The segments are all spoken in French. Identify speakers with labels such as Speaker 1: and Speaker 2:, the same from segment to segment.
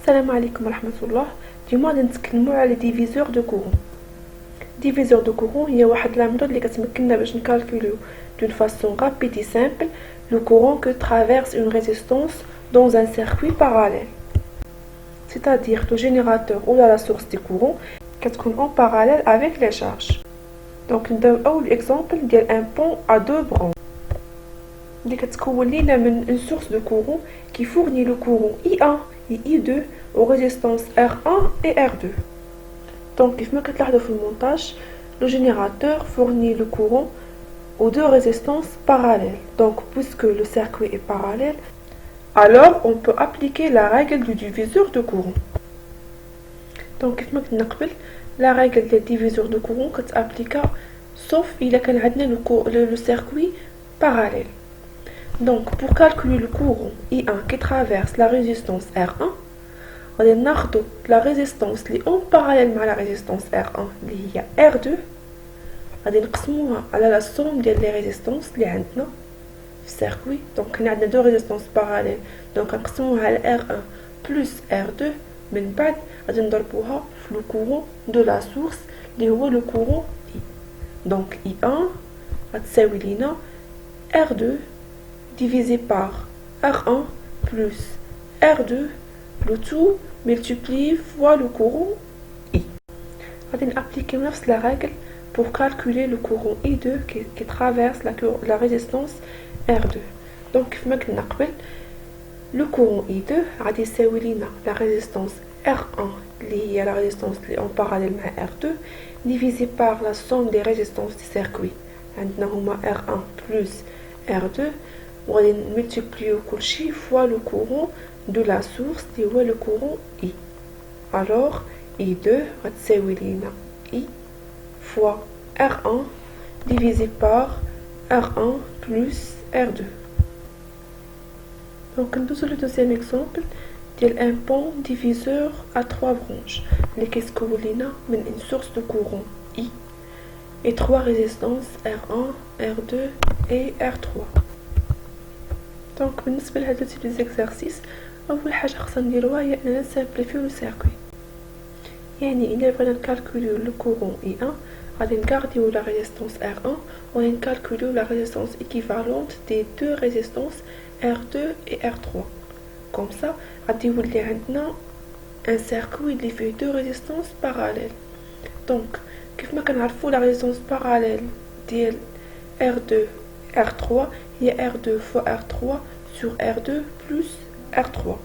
Speaker 1: السلام عليكم ورحمة الله. اليوم غادي نتكلموا على ديفيزور دو كورون. ديفيزور دو كورون هي واحد لا ميثود اللي كتمكننا باش نكالكوليو دون فاسون رابيد اي سامبل لو كورون que traverse une résistance dans un circuit parallèle. C'est-à-dire le générateur ou la source du courant كتكون en parallèle avec les charges. Donc نداو اول اكزامبل ديال ان بون à deux branches اللي كتكون لينا من une source de courant qui fournit le courant I1 et I2 aux résistances R1 et R2. Donc, كيف ما كتلاحظوا في المونتاج, le générateur fournit le courant aux deux résistances parallèles. Donc, puisque le circuit est parallèle, alors on peut appliquer la règle du diviseur de courant. Donc, كيف ما قلنا قبل, la règle du diviseur de courant كتappliquer sauf إلا كان عندنا le circuit parallèle. Donc, pour calculer le courant I1 qui traverse la résistance R1, on a la résistance qui est en parallèle avec la résistance R1 qui est R2. On a la somme des résistances qui sont dans le circuit. Donc, on a deux résistances parallèles. Donc, on a R1 plus R2. Mais on a le courant de la source qui est le courant I. Donc, I1 va R2 divisé par R1 plus R2, le tout multiplié fois le courant I. On va appliquer la règle pour calculer le courant I2 qui traverse la résistance R2. Donc, le courant I2 va la résistance R1 liée à la résistance en parallèle avec R2 divisé par la somme des résistances du circuit. On a R1 plus R2. On va multiplier fois le courant de la source qui est le courant I. Alors, I2 va I fois R1 divisé par R1 plus R2. Donc, nous avons le deuxième exemple d'un pont diviseur à trois branches. Qu'est-ce que vous voulez une source de courant I et trois résistances R1, R2 et R3. Donc, بالنسبة لهذا type d'exercice, أول حاجة خصنا نديروها هي أننا نسامبليفيو لو سيركوي. يعني إلا بغينا نكالكوليو لو كورون I1 غادي نكارديو la résistance R1 وغادي نكالكوليو la résistance équivalente des deux résistances R2 et R3. Comme ça, غادي يولي عندنا un circuit اللي فيه deux résistances parallèles. Donc, كيف ما كنعرفو la résistance parallèle ديال R2 R3 هي R2 fois R3 sur R2 plus R3.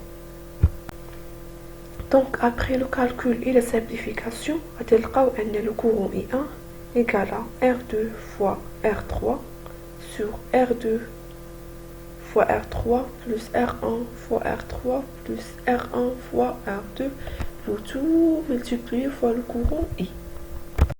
Speaker 1: Donc, après le calcul et la simplification, on va le courant I1 égale à R2 fois R3 sur R2 fois R3 plus R1 fois R3 plus R1 fois R2, le tout multiplié fois le courant I.